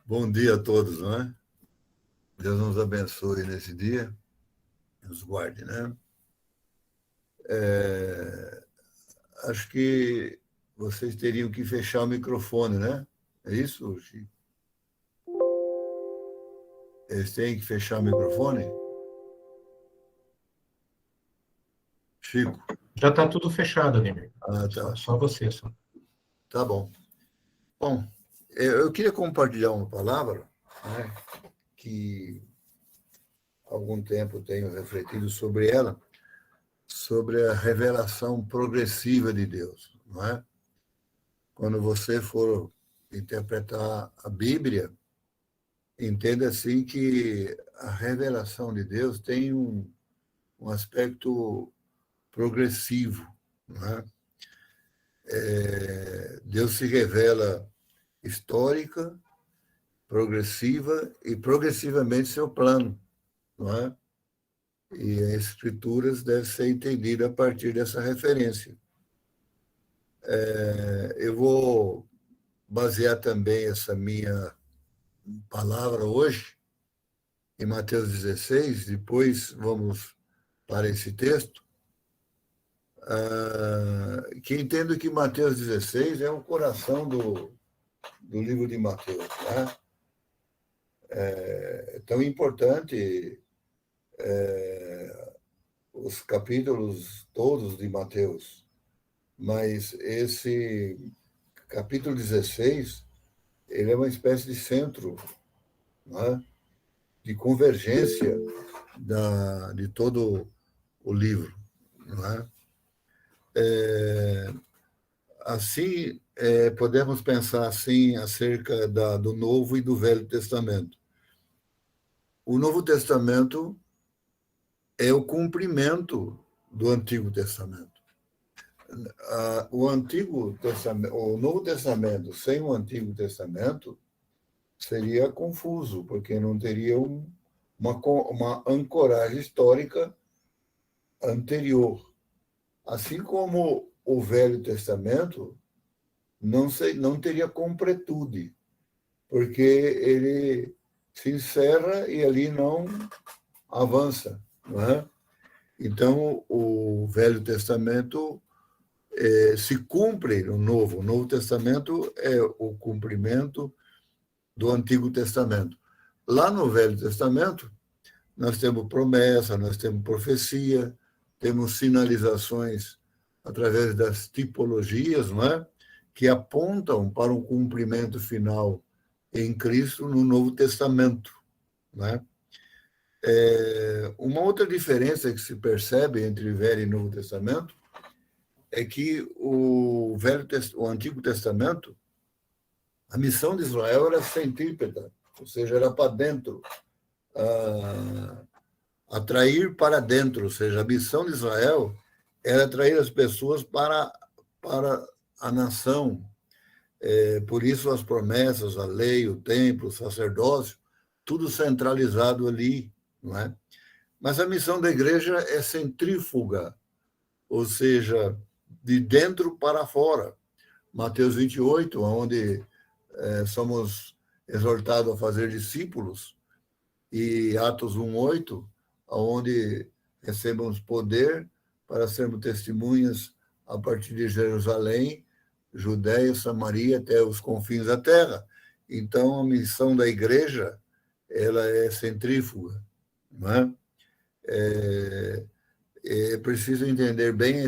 Bom dia a todos, não é? Deus nos abençoe nesse dia, nos guarde, né? Acho que vocês teriam que fechar o microfone, né? É isso, Chico? Eles têm que fechar o microfone? Chico? Já está tudo fechado, Ademir. Ah, tá. Só você, só. Tá bom. Bom, eu queria compartilhar uma palavra, né, que há algum tempo tenho refletido sobre ela, sobre a revelação progressiva de Deus, não é? Quando você for interpretar a Bíblia, entenda assim que a revelação de Deus tem um aspecto progressivo, não é? Deus se revela histórica, progressiva e progressivamente seu plano, não é? E as escrituras devem ser entendidas a partir dessa referência. Eu vou basear também essa minha palavra hoje em Mateus 16, depois vamos para esse texto, que entendo que Mateus 16 é o coração do livro de Mateus. Né? É tão importante os capítulos todos de Mateus, mas esse capítulo 16 ele é uma espécie de centro, né? De convergência de todo o livro. Né? Assim, podemos pensar assim acerca do Novo e do Velho Testamento. O Novo Testamento é o cumprimento do Antigo Testamento. O Novo Testamento sem o Antigo Testamento seria confuso, porque não teria uma ancoragem histórica anterior. Assim como o Velho Testamento não teria completude, porque ele se encerra e ali não avança. Não é? Então, o Velho Testamento se cumpre no Novo. O Novo Testamento é o cumprimento do Antigo Testamento. Lá no Velho Testamento, nós temos promessa, nós temos profecia, temos sinalizações através das tipologias, não é? Que apontam para um cumprimento final em Cristo no Novo Testamento. Né? Uma outra diferença que se percebe entre Velho e Novo Testamento é que o Antigo Testamento, a missão de Israel era centrípeta, ou seja, era para dentro, atrair para dentro, ou seja, a missão de Israel era atrair as pessoas para a nação. Por isso as promessas, a lei, o templo, o sacerdócio, tudo centralizado ali, não é? Mas a missão da igreja é centrífuga, ou seja, de dentro para fora. Mateus 28, onde somos exortados a fazer discípulos, e Atos 1:8, onde recebemos poder para sermos testemunhas a partir de Jerusalém, Judéia, Samaria, até os confins da terra. Então, a missão da igreja ela é centrífuga. Não é? É preciso entender bem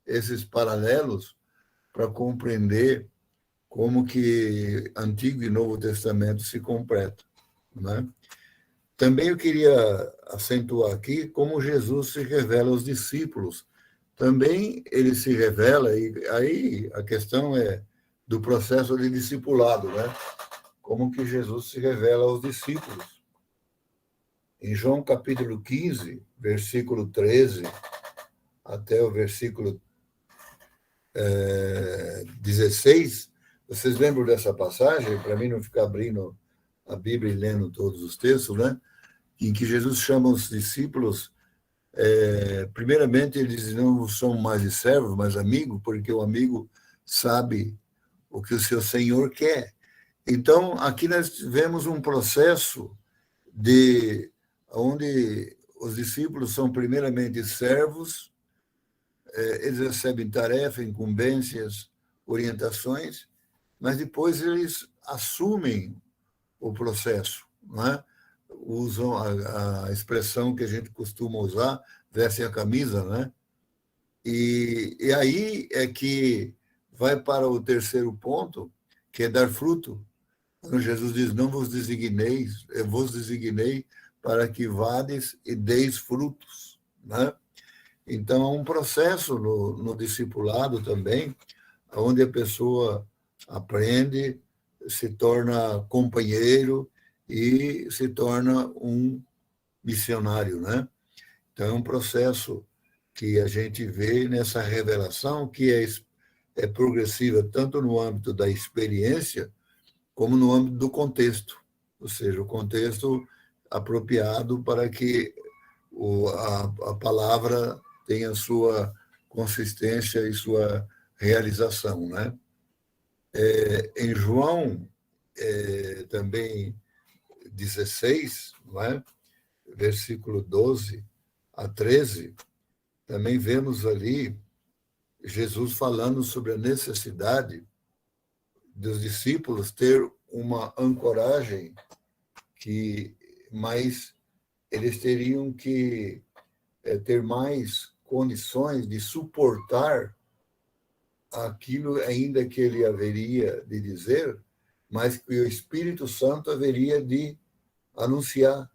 esses paralelos para compreender como que Antigo e Novo Testamento se completam. Né? Também eu queria acentuar aqui como Jesus se revela aos discípulos. Também ele se revela, e aí a questão é do processo de discipulado, né? Como que Jesus se revela aos discípulos. Em João capítulo 15, versículo 13, até o versículo 16, vocês lembram dessa passagem? Para mim não ficar abrindo a Bíblia e lendo todos os textos, né? Em que Jesus chama os discípulos, primeiramente eles não são mais de servos, mas amigos, porque o amigo sabe o que o seu Senhor quer. Então, aqui nós tivemos um processo onde os discípulos são primeiramente servos, eles recebem tarefas, incumbências, orientações, mas depois eles assumem o processo, não é? Usam a expressão que a gente costuma usar, vestem a camisa, né? E aí é que vai para o terceiro ponto, que é dar fruto. Quando Jesus diz, não vos designeis, eu vos designei para que vades e deis frutos, né? Então, há um processo no discipulado também, onde a pessoa aprende, se torna companheiro e se torna um missionário, né? Então, é um processo que a gente vê nessa revelação que é progressiva tanto no âmbito da experiência como no âmbito do contexto, ou seja, o contexto apropriado para que a palavra tenha sua consistência e sua realização, né? Em João, também 16, não é? Versículo 12 a 13, também vemos ali Jesus falando sobre a necessidade dos discípulos ter uma ancoragem que mais eles teriam que ter mais condições de suportar aquilo ainda que ele haveria de dizer, mas que o Espírito Santo haveria de anunciar,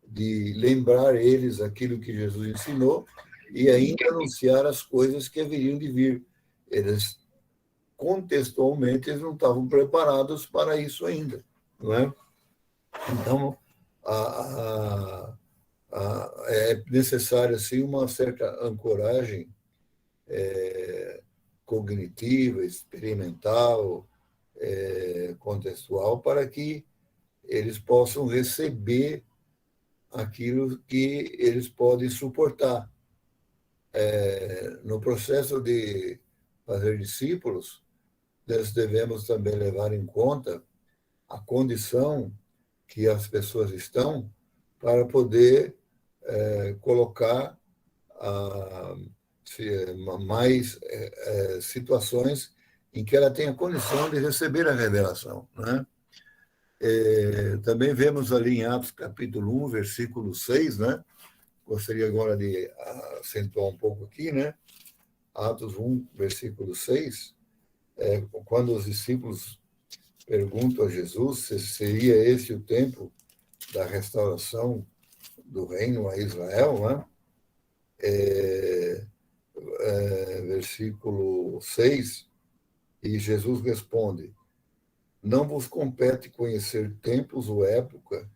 de lembrar eles aquilo que Jesus ensinou e ainda anunciar as coisas que haveriam de vir. Eles, contextualmente, eles não estavam preparados para isso ainda, não é? Então, é necessário, assim, uma certa ancoragem cognitiva, experimental, contextual, para que eles possam receber aquilo que eles podem suportar. No processo de fazer discípulos, nós devemos também levar em conta a condição que as pessoas estão para poder colocar mais situações em que ela tenha condição de receber a revelação, né? Também vemos ali em Atos capítulo 1, versículo 6, né? Gostaria agora de acentuar um pouco aqui, né? Atos 1, versículo 6, quando os discípulos perguntam a Jesus se seria esse o tempo da restauração do reino a Israel, né? Versículo 6, e Jesus responde: não vos compete conhecer tempos ou época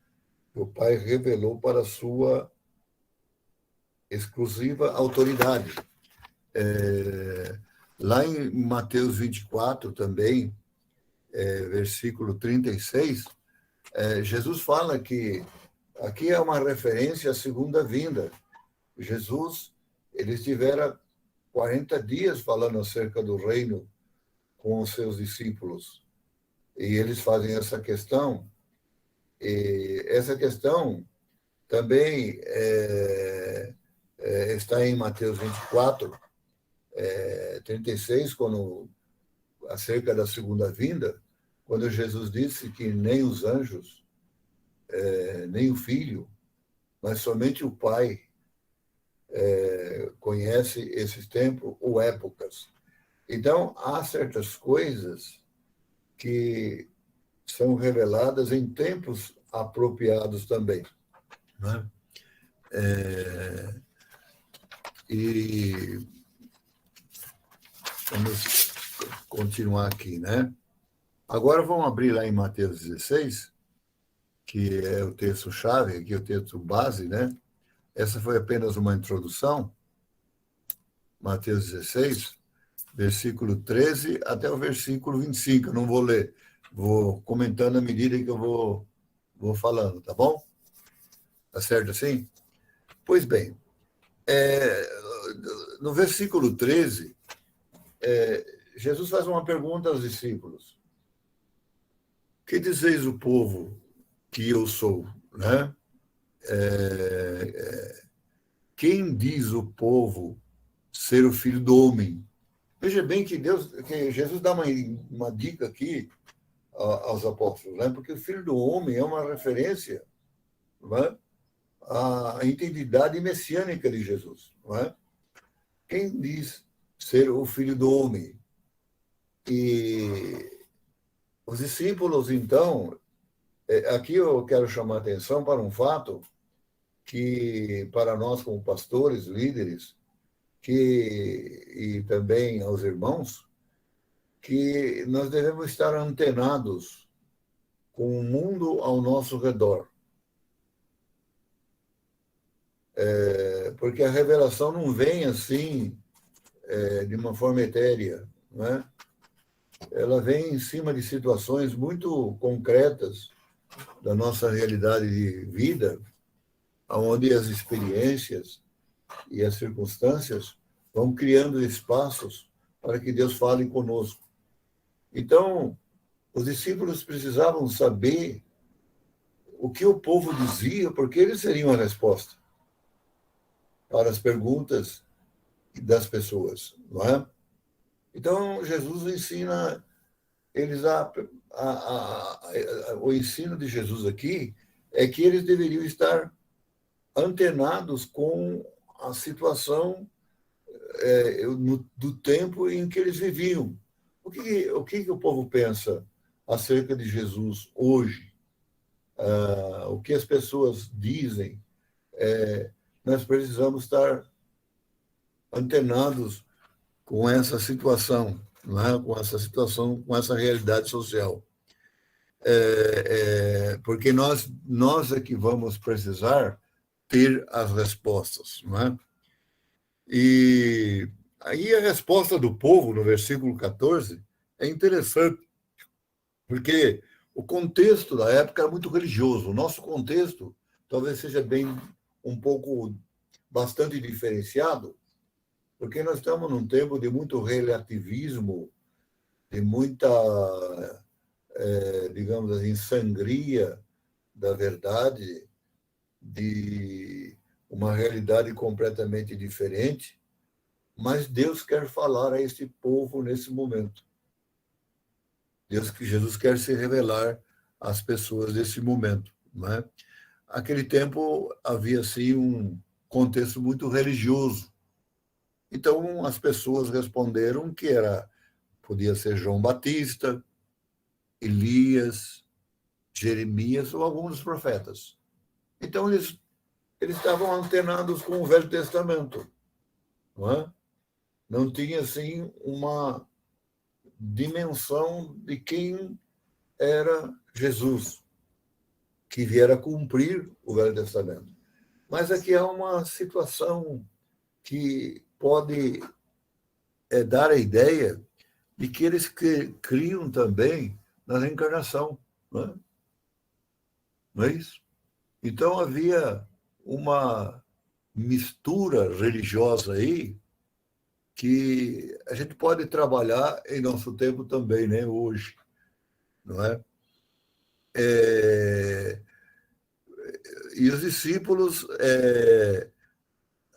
que o Pai revelou para a sua exclusiva autoridade. Lá em Mateus 24 também, versículo 36, Jesus fala que aqui é uma referência à segunda vinda. Jesus, ele estivera 40 dias falando acerca do reino com os seus discípulos. E eles fazem essa questão. E essa questão também está em Mateus 24, 36, quando, acerca da segunda vinda, quando Jesus disse que nem os anjos, nem o Filho, mas somente o Pai conhece esses tempos ou épocas. Então, há certas coisas que são reveladas em tempos apropriados também, né? E vamos continuar aqui, né? Agora vamos abrir lá em Mateus 16, que é o texto-chave, aqui é o texto base, né? Essa foi apenas uma introdução. Mateus 16, versículo 13 até o versículo 25. Eu não vou ler, vou comentando à medida que eu vou falando, tá bom? Tá certo assim? Pois bem, no versículo 13, Jesus faz uma pergunta aos discípulos. Que dizeis o povo que eu sou, né? Quem diz o povo ser o filho do homem? Veja bem que Jesus dá uma dica aqui aos apóstolos, né? Porque o filho do homem é uma referência, né, à identidade messiânica de Jesus, né? Quem diz ser o filho do homem? E os discípulos, então, aqui eu quero chamar a atenção para um fato que, para nós como pastores, líderes, e também aos irmãos, que nós devemos estar antenados com o mundo ao nosso redor. Porque a revelação não vem assim, de uma forma etérea, né? Ela vem em cima de situações muito concretas da nossa realidade de vida, onde as experiências e as circunstâncias vão criando espaços para que Deus fale conosco. Então, os discípulos precisavam saber o que o povo dizia, porque eles seriam a resposta para as perguntas das pessoas, não é? Então, Jesus ensina eles o ensino de Jesus aqui é que eles deveriam estar antenados com a situação do tempo em que eles viviam. O que o povo pensa acerca de Jesus hoje? O que as pessoas dizem? Nós precisamos estar antenados com essa situação, não é? Com essa situação, com essa realidade social. Porque nós é que vamos precisar ter as respostas, não é? E aí a resposta do povo, no versículo 14, é interessante, porque o contexto da época era muito religioso. O nosso contexto talvez seja bastante diferenciado, porque nós estamos num tempo de muito relativismo, de muita, digamos assim, sangria da verdade, de uma realidade completamente diferente, mas Deus quer falar a este povo nesse momento. Jesus quer se revelar às pessoas desse momento, não é? Aquele tempo havia assim um contexto muito religioso. Então as pessoas responderam que podia ser João Batista, Elias, Jeremias ou alguns dos profetas. Então eles estavam antenados com o Velho Testamento, não é? Não tinha assim uma dimensão de quem era Jesus, que viera cumprir o Velho Testamento. Mas aqui há uma situação que pode dar a ideia de que eles criam também na reencarnação, não é? Não é isso? Então havia uma mistura religiosa aí que a gente pode trabalhar em nosso tempo também, né? Hoje, não é? E os discípulos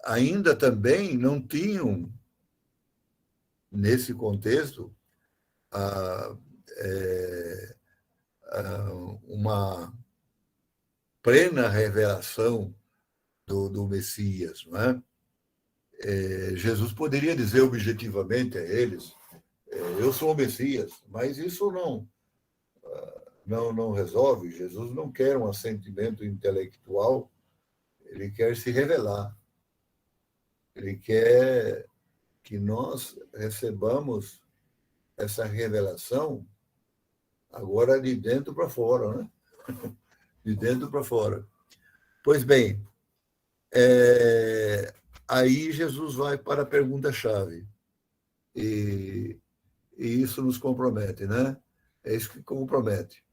ainda também não tinham, nesse contexto, uma plena revelação do Messias, não é? Jesus poderia dizer objetivamente a eles: eu sou o Messias, mas isso não resolve. Jesus não quer um assentimento intelectual, ele quer se revelar. Ele quer que nós recebamos essa revelação agora de dentro para fora, né? De dentro para fora. Pois bem, aí Jesus vai para a pergunta-chave. E isso nos compromete, né? É isso que compromete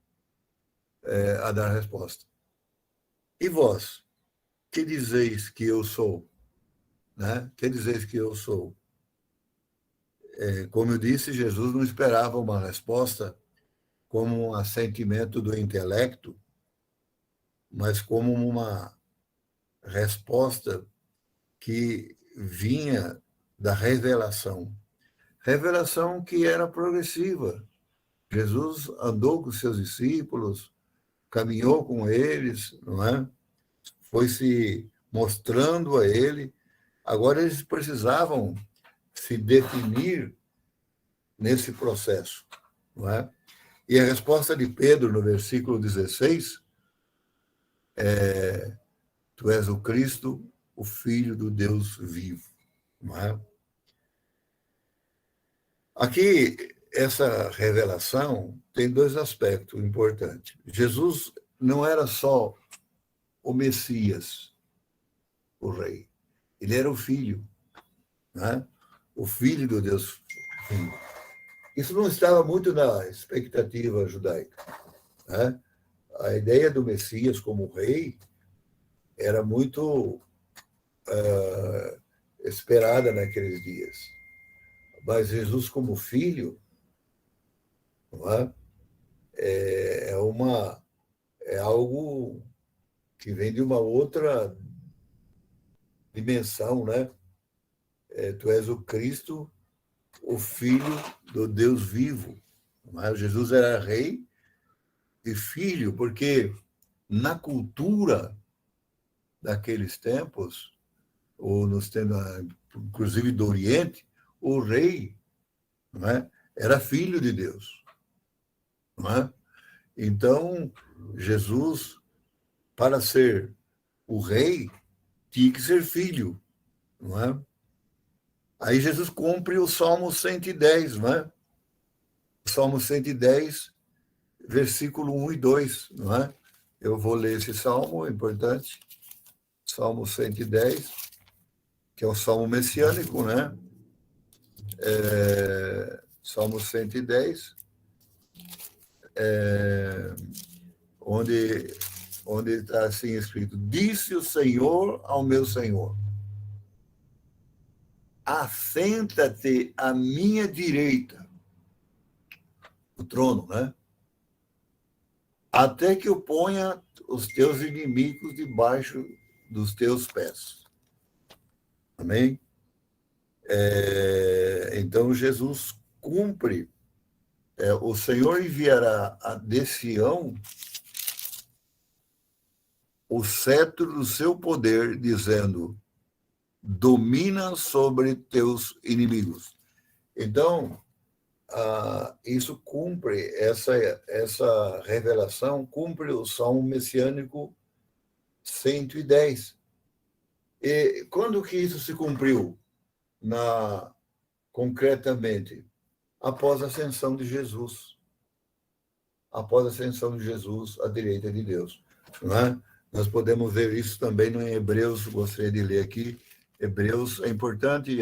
a dar a resposta. E vós, que dizeis que eu sou? Né? Que dizeis que eu sou? Como eu disse, Jesus não esperava uma resposta como um assentimento do intelecto, mas como uma resposta que vinha da revelação. Revelação que era progressiva. Jesus andou com seus discípulos, caminhou com eles, não é? Foi se mostrando a ele. Agora eles precisavam se definir nesse processo, não é? E a resposta de Pedro no versículo 16 é: Tu és o Cristo, o Filho do Deus vivo, não é? Aqui, essa revelação tem dois aspectos importantes. Jesus não era só o Messias, o rei. Ele era o filho, né? O filho do Deus vivo. Isso não estava muito na expectativa judaica, né? A ideia do Messias como rei era muito esperada naqueles dias. Mas Jesus como filho, não é? É algo que vem de uma outra dimensão, né? Tu és o Cristo, o Filho do Deus vivo. Mas Jesus era rei e filho, porque na cultura daqueles tempos, ou nos tempos, inclusive do Oriente, o rei, não é? Era filho de Deus. Não é? Então, Jesus, para ser o rei, tinha que ser filho. Não é? Aí Jesus cumpre o Salmo 110, não é? O Salmo 110, versículo 1 e 2, não é? Eu vou ler esse salmo, é importante. Salmo 110, que é o salmo messiânico, né? Salmo 110, onde está assim escrito: Disse o Senhor ao meu Senhor: Assenta-te à minha direita, o trono, né? Até que eu ponha os teus inimigos debaixo dos teus pés. Amém? Então, Jesus cumpre. O Senhor enviará de Sião o cetro do seu poder, dizendo: domina sobre teus inimigos. Então, isso cumpre, essa revelação cumpre o Salmo Messiânico 110. E quando que isso se cumpriu concretamente? Após a ascensão de Jesus. Após a ascensão de Jesus à direita de Deus. Não é? Nós podemos ver isso também no Hebreus, gostaria de ler aqui. Hebreus, é importante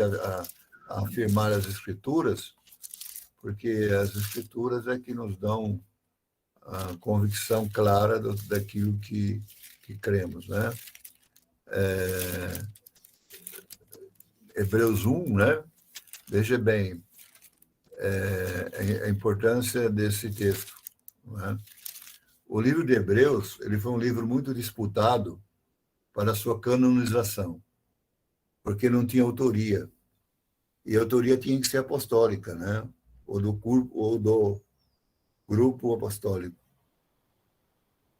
afirmar as Escrituras, porque as Escrituras é que nos dão a convicção clara daquilo que cremos, né? Hebreus 1, né? Veja bem a importância desse texto. Né? O livro de Hebreus ele foi um livro muito disputado para a sua canonização, porque não tinha autoria. E a autoria tinha que ser apostólica, né? Ou do grupo apostólico.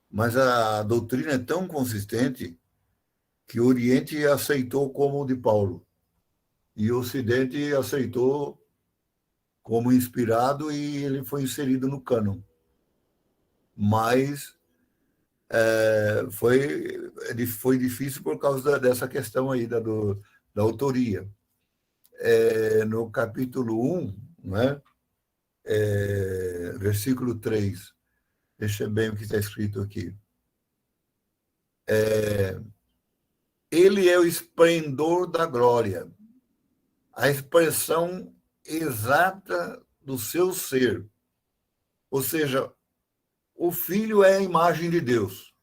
Mas a doutrina é tão consistente que o Oriente aceitou como o de Paulo e o Ocidente aceitou como inspirado e ele foi inserido no cânon. Mas foi difícil por causa dessa questão aí da autoria. No capítulo 1, né? Versículo 3, deixa bem o que está escrito aqui. Ele é o esplendor da glória, a expressão exata do seu ser. Ou seja, o Filho é a imagem de Deus.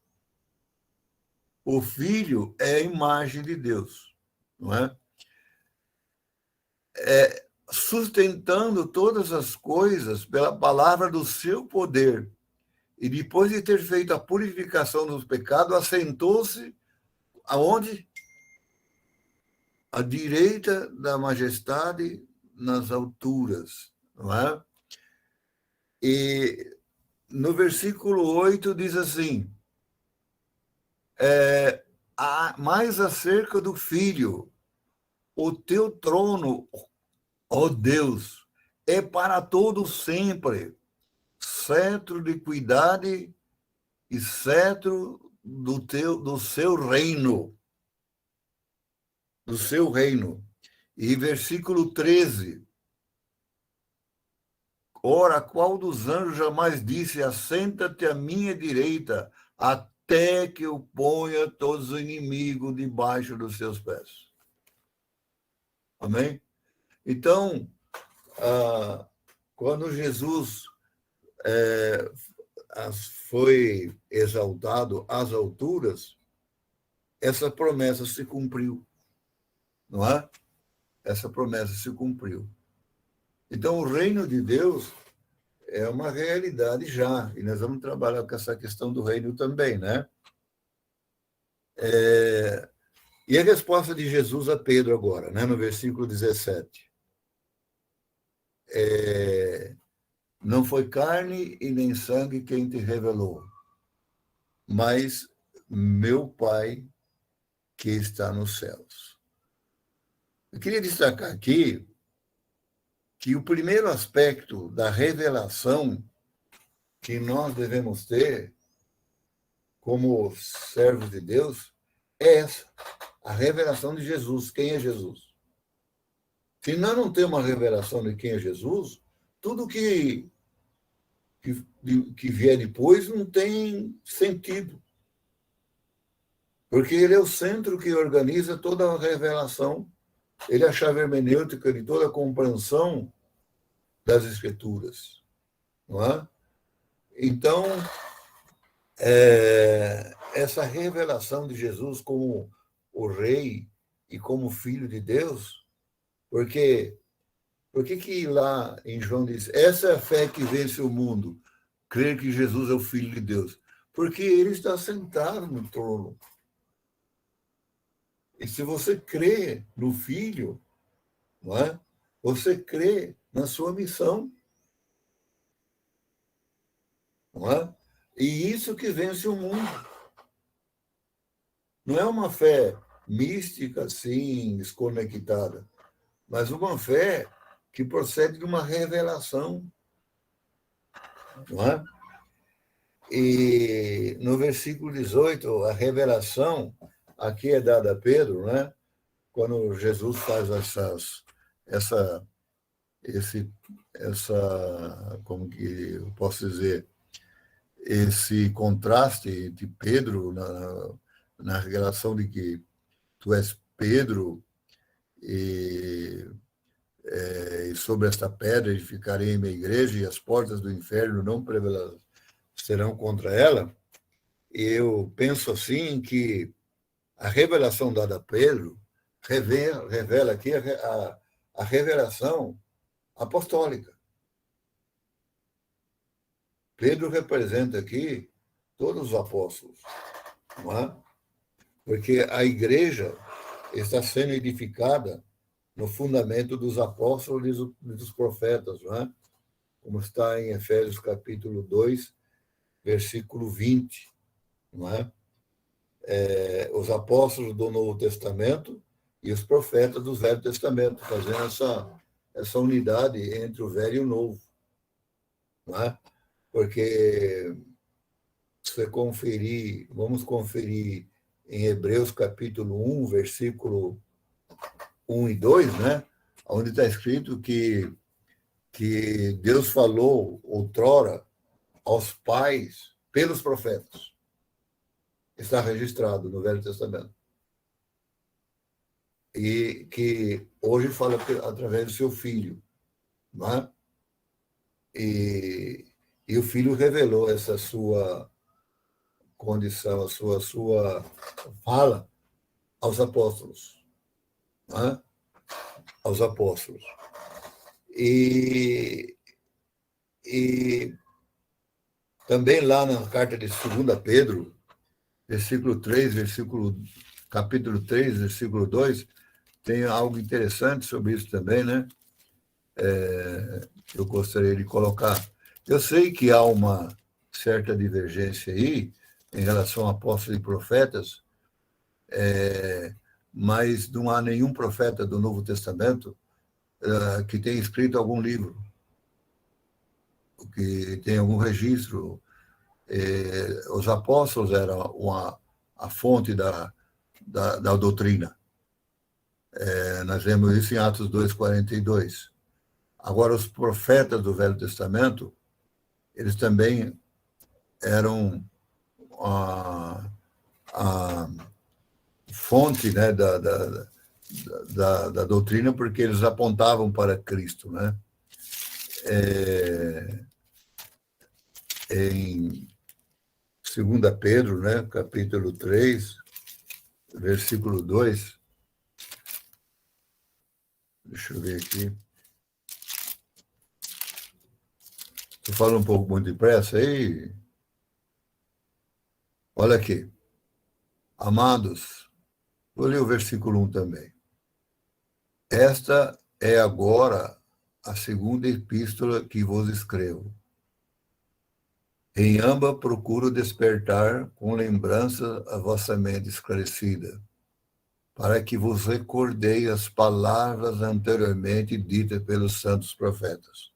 O Filho é a imagem de Deus, não é? sustentando todas as coisas pela palavra do seu poder. E depois de ter feito a purificação dos pecados, assentou-se aonde? À direita da majestade nas alturas, não é? E no versículo 8 diz assim, mais acerca do Filho, o teu trono, ó Deus, é para todo sempre, cetro de equidade e cetro do seu reino. Do seu reino. E versículo 13. Ora, qual dos anjos jamais disse, assenta-te à minha direita, até que eu ponha todos os inimigos debaixo dos seus pés. Amém? Então, quando Jesus foi exaltado às alturas, essa promessa se cumpriu. Não é? Essa promessa se cumpriu. Então, o reino de Deus é uma realidade já, e nós vamos trabalhar com essa questão do reino também, né? E a resposta de Jesus a Pedro agora, né, no versículo 17. Não foi carne e nem sangue quem te revelou, mas meu Pai que está nos céus. Eu queria destacar aqui que o primeiro aspecto da revelação que nós devemos ter como servos de Deus é essa, a revelação de Jesus. Quem é Jesus? Se nós não temos uma revelação de quem é Jesus, tudo que vier depois não tem sentido. Porque ele é o centro que organiza toda a revelação, ele é a chave hermenêutica de toda a compreensão das Escrituras. Não é? Então, essa revelação de Jesus como o Rei e como Filho de Deus, por que lá em João diz, essa é a fé que vence o mundo, crer que Jesus é o Filho de Deus? Porque ele está sentado no trono. E se você crê no Filho, não é? Você crê na sua missão. Não é? E isso que vence o mundo. Não é uma fé mística, assim, desconectada, mas uma fé que procede de uma revelação. Não é? E no versículo 18, a revelação aqui é dada a Pedro, né? Quando Jesus faz como que eu posso dizer, esse contraste de Pedro na relação de que tu és Pedro e sobre esta pedra edificarei minha igreja e as portas do inferno não serão contra ela. Eu penso assim que a revelação dada a Pedro revela aqui a revelação apostólica. Pedro representa aqui todos os apóstolos, não é? Porque a igreja está sendo edificada no fundamento dos apóstolos e dos profetas, não é? Como está em Efésios capítulo 2, versículo 20, não é? Os apóstolos do Novo Testamento e os profetas do Velho Testamento, fazendo essa unidade entre o Velho e o Novo, não é? Porque se vamos conferir em Hebreus capítulo 1, versículo 1 e 2, né? Onde está escrito que Deus falou outrora aos pais pelos profetas. Está registrado no Velho Testamento. E que hoje fala através do seu filho, não é? E o filho revelou essa sua condição, a sua fala aos apóstolos. Não é? Aos apóstolos. E também lá na carta de 2 Pedro, capítulo 3, versículo 2, tem algo interessante sobre isso também, né? Eu gostaria de colocar. Eu sei que há uma certa divergência aí em relação a apóstolos e profetas, mas não há nenhum profeta do Novo Testamento que tenha escrito algum livro, que tenha algum registro. Os apóstolos eram a fonte da doutrina. Nós vemos isso em Atos 2:42. Agora, os profetas do Velho Testamento, eles também eram a fonte, né, da doutrina, porque eles apontavam para Cristo, né? Em 2 Pedro, né, capítulo 3, versículo 2, deixa eu ver aqui. Estou falando um pouco muito depressa aí. Olha aqui. Amados, vou ler o versículo 1 também. Esta é agora a segunda epístola que vos escrevo. Em ambas procuro despertar com lembrança a vossa mente esclarecida, para que vos recordei as palavras anteriormente ditas pelos santos profetas.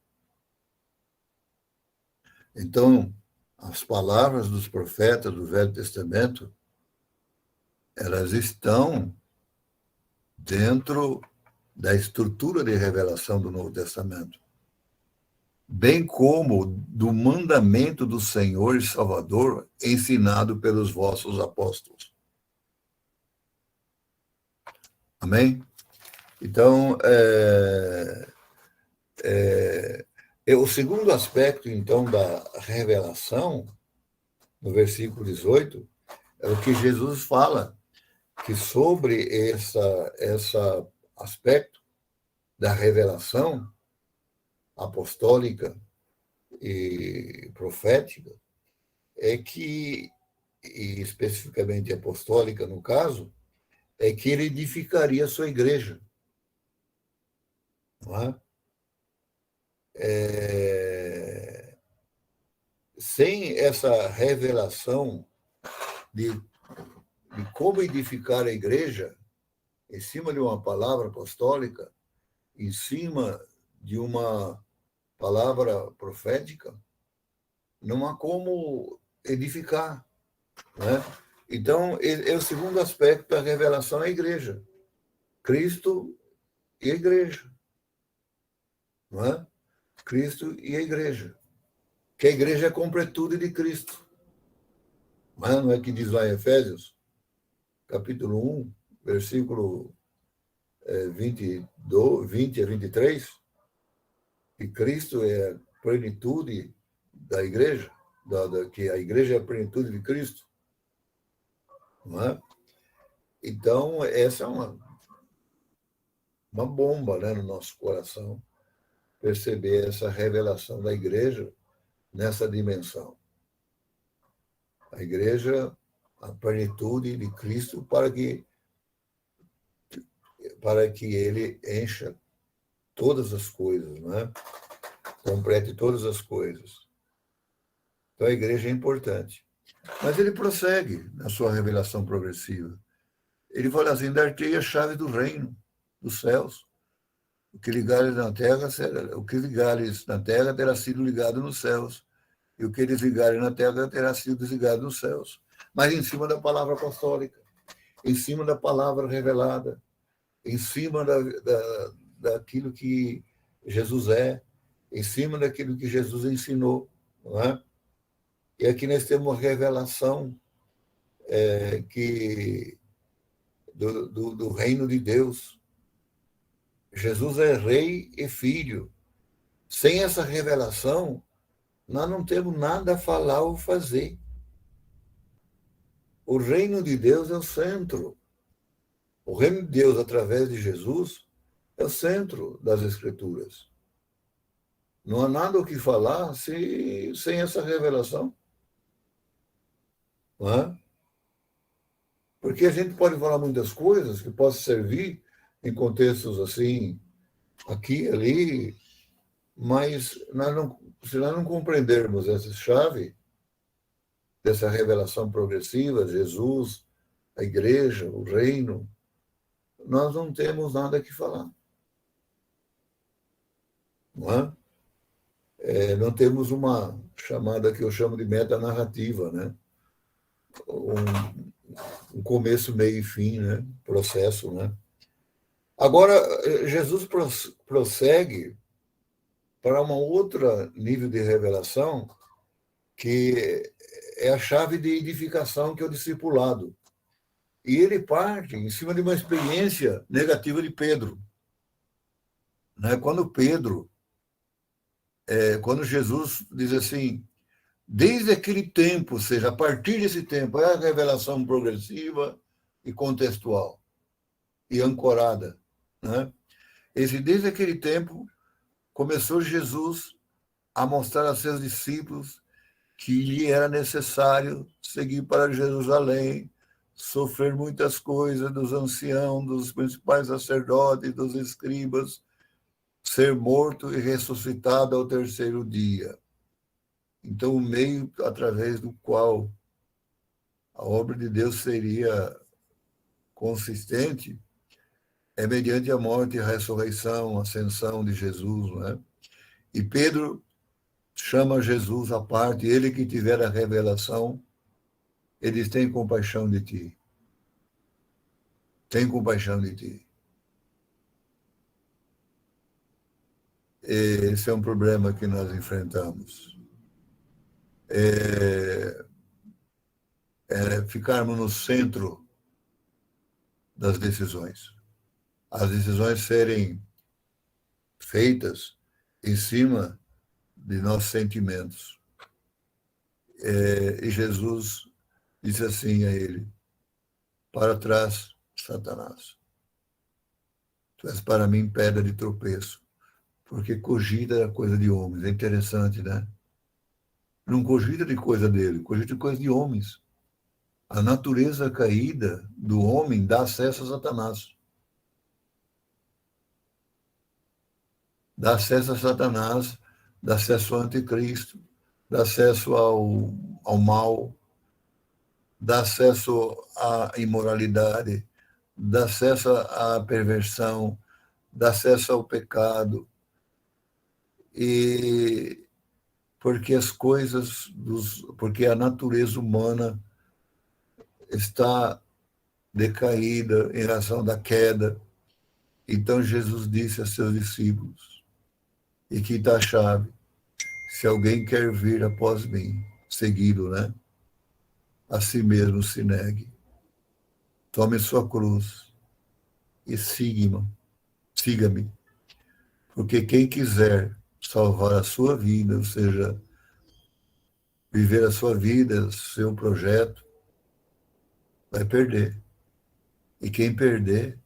Então, as palavras dos profetas do Velho Testamento, elas estão dentro da estrutura de revelação do Novo Testamento, bem como do mandamento do Senhor e Salvador ensinado pelos vossos apóstolos. Amém? Então, o segundo aspecto, então, da revelação, no versículo 18, é o que Jesus fala, que sobre esse aspecto da revelação apostólica e profética, é que, e especificamente apostólica no caso, é que ele edificaria a sua igreja. Não é? Sem essa revelação de como edificar a igreja, em cima de uma palavra apostólica, em cima de uma palavra profética, não há como edificar. Né? Então, é o segundo aspecto da revelação à igreja. Cristo e a igreja. Não é? Cristo e a igreja. Que a igreja é a completude de Cristo. Não é que diz lá em Efésios, capítulo 1, versículo 20 a 23, que Cristo é a plenitude da igreja, que a igreja é a plenitude de Cristo. Não é? Então, essa é uma bomba, né, no nosso coração, perceber essa revelação da igreja nessa dimensão. A igreja, a plenitude de Cristo para que ele encha todas as coisas, né? Complete todas as coisas. Então, a igreja é importante. Mas ele prossegue na sua revelação progressiva. Ele fala assim, dar-te a chave do reino, dos céus. O que ligares na terra terá sido ligado nos céus. E o que desligarem na terra terá sido desligado nos céus. Mas em cima da palavra apostólica, em cima da palavra revelada, em cima daquilo que Jesus é, em cima daquilo que Jesus ensinou. Não é? E aqui nós temos uma revelação do reino de Deus. Jesus é rei e filho. Sem essa revelação, nós não temos nada a falar ou fazer. O reino de Deus é o centro. O reino de Deus, através de Jesus, é o centro das Escrituras. Não há nada o que falar sem essa revelação. Não é? Porque a gente pode falar muitas coisas que possam servir em contextos assim, aqui e ali, mas se nós não compreendermos essa chave dessa revelação progressiva, Jesus, a igreja, o reino, nós não temos nada que falar. Não é? Não temos uma chamada que eu chamo de metanarrativa, né? Um começo, meio e fim, né? Processo, né? Agora, Jesus prossegue para um outro nível de revelação, que é a chave de edificação, que é o discipulado. E ele parte em cima de uma experiência negativa de Pedro. Né? Quando Jesus diz assim, desde aquele tempo, ou seja, a partir desse tempo, é a revelação progressiva e contextual e ancorada. Né? Desde aquele tempo, começou Jesus a mostrar a seus discípulos que lhe era necessário seguir para Jerusalém, sofrer muitas coisas dos anciãos, dos principais sacerdotes, dos escribas, ser morto e ressuscitado ao terceiro dia. Então, o meio através do qual a obra de Deus seria consistente é mediante a morte, a ressurreição, a ascensão de Jesus, né? E Pedro chama Jesus à parte, ele que tiver a revelação, ele tem compaixão de ti. Tem compaixão de ti. Esse é um problema que nós enfrentamos. Ficarmos no centro das decisões. As decisões serem feitas em cima de nossos sentimentos. E Jesus disse assim a ele, para trás, Satanás. Tu és para mim pedra de tropeço, porque cogita a coisa de homens. É interessante, né? Não cogita de coisa dele, cogita de coisa de homens. A natureza caída do homem dá acesso a Satanás. Dá acesso a Satanás, dá acesso ao anticristo, dá acesso ao mal, dá acesso à imoralidade, dá acesso à perversão, dá acesso ao pecado. E porque a natureza humana está decaída em razão da queda. Então Jesus disse a seus discípulos, e que está a chave, se alguém quer vir após mim, seguido, né? A si mesmo se negue, tome sua cruz e siga-me, porque quem quiser salvar a sua vida, ou seja, viver a sua vida, seu projeto, vai perder. E quem perder,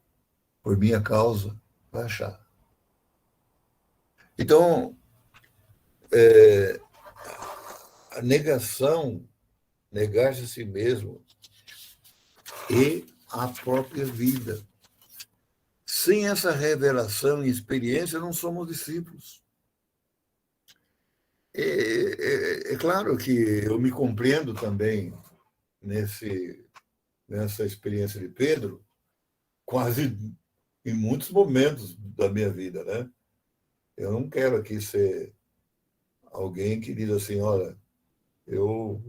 por minha causa, vai achar. Então, a negação, negar-se a si mesmo e a própria vida. Sem essa revelação e experiência, não somos discípulos. É claro que eu me compreendo também nessa experiência de Pedro, quase em muitos momentos da minha vida, né? Eu não quero aqui ser alguém que diz assim, olha, eu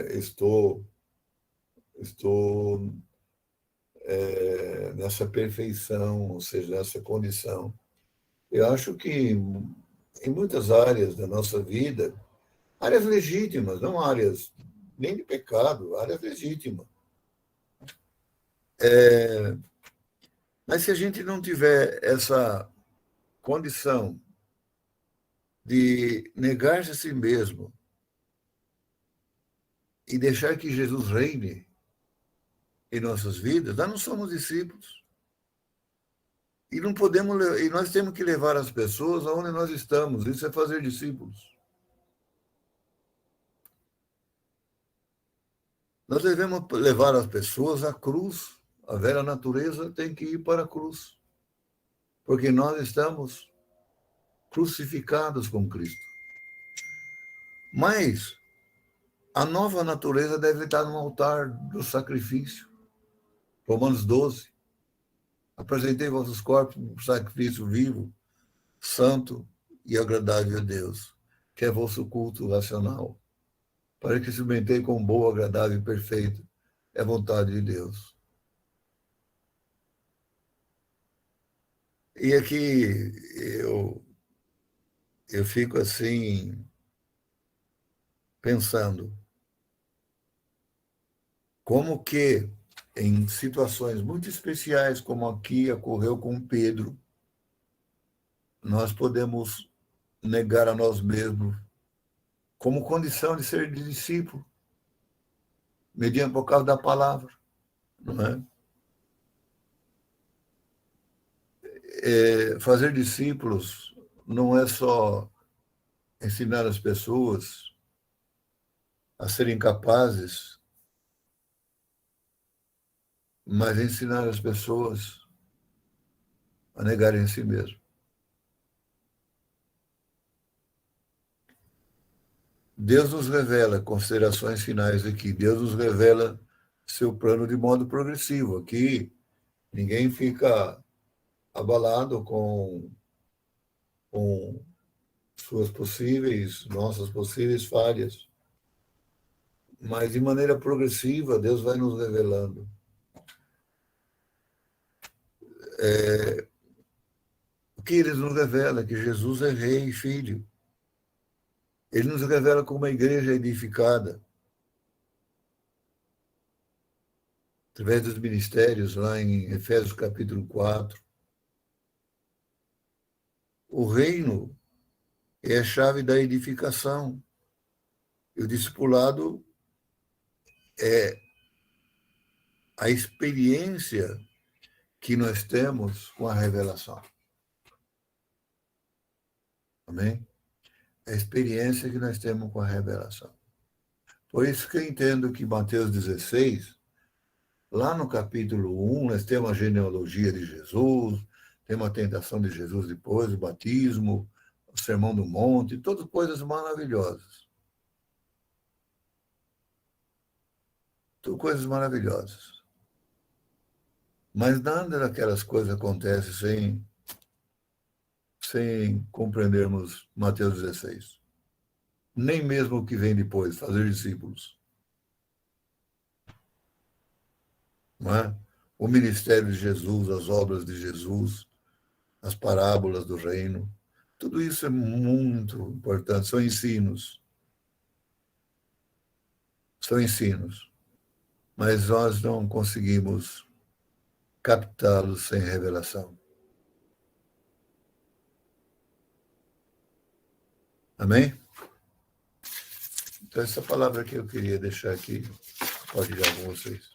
estou nessa perfeição, ou seja, nessa condição. Eu acho que em muitas áreas da nossa vida, áreas legítimas, não áreas nem de pecado, áreas legítimas. Mas se a gente não tiver essa condição de negar-se a si mesmo e deixar que Jesus reine em nossas vidas, nós não somos discípulos. E não podemos, e nós temos que levar as pessoas aonde nós estamos. Isso é fazer discípulos. Nós devemos levar as pessoas à cruz. A velha natureza tem que ir para a cruz. Porque nós estamos crucificados com Cristo. Mas a nova natureza deve estar no altar do sacrifício. Romanos 12. Apresentei vossos corpos um sacrifício vivo, santo e agradável a Deus, que é vosso culto racional, para que experimentei com boa, agradável e perfeita é a vontade de Deus. E aqui eu fico assim, pensando, como que em situações muito especiais, como aqui ocorreu com Pedro, nós podemos negar a nós mesmos como condição de ser discípulo, mediante por causa da palavra, não é? Fazer discípulos não é só ensinar as pessoas a serem capazes, mas ensinar as pessoas a negarem a si mesmo. Deus nos revela, considerações finais aqui, Deus nos revela seu plano de modo progressivo. Aqui ninguém fica abalado com nossas possíveis falhas, mas de maneira progressiva Deus vai nos revelando. O que ele nos revela? Que Jesus é rei e filho. Ele nos revela como a igreja é edificada, através dos ministérios, lá em Efésios capítulo 4. O reino é a chave da edificação. E o discipulado é a experiência que nós temos com a revelação. Amém? A experiência que nós temos com a revelação. Por isso que eu entendo que Mateus 16, lá no capítulo 1, nós temos a genealogia de Jesus, temos a tentação de Jesus depois, o batismo, o sermão do monte, todas coisas maravilhosas. Tudo coisas maravilhosas. Mas nada daquelas coisas acontece sem compreendermos Mateus 16. Nem mesmo o que vem depois, fazer discípulos. Não é? O ministério de Jesus, as obras de Jesus, as parábolas do reino, tudo isso é muito importante, são ensinos. São ensinos. Mas nós não conseguimos captá-los sem revelação. Amém? Então, essa palavra que eu queria deixar aqui, pode ir com vocês.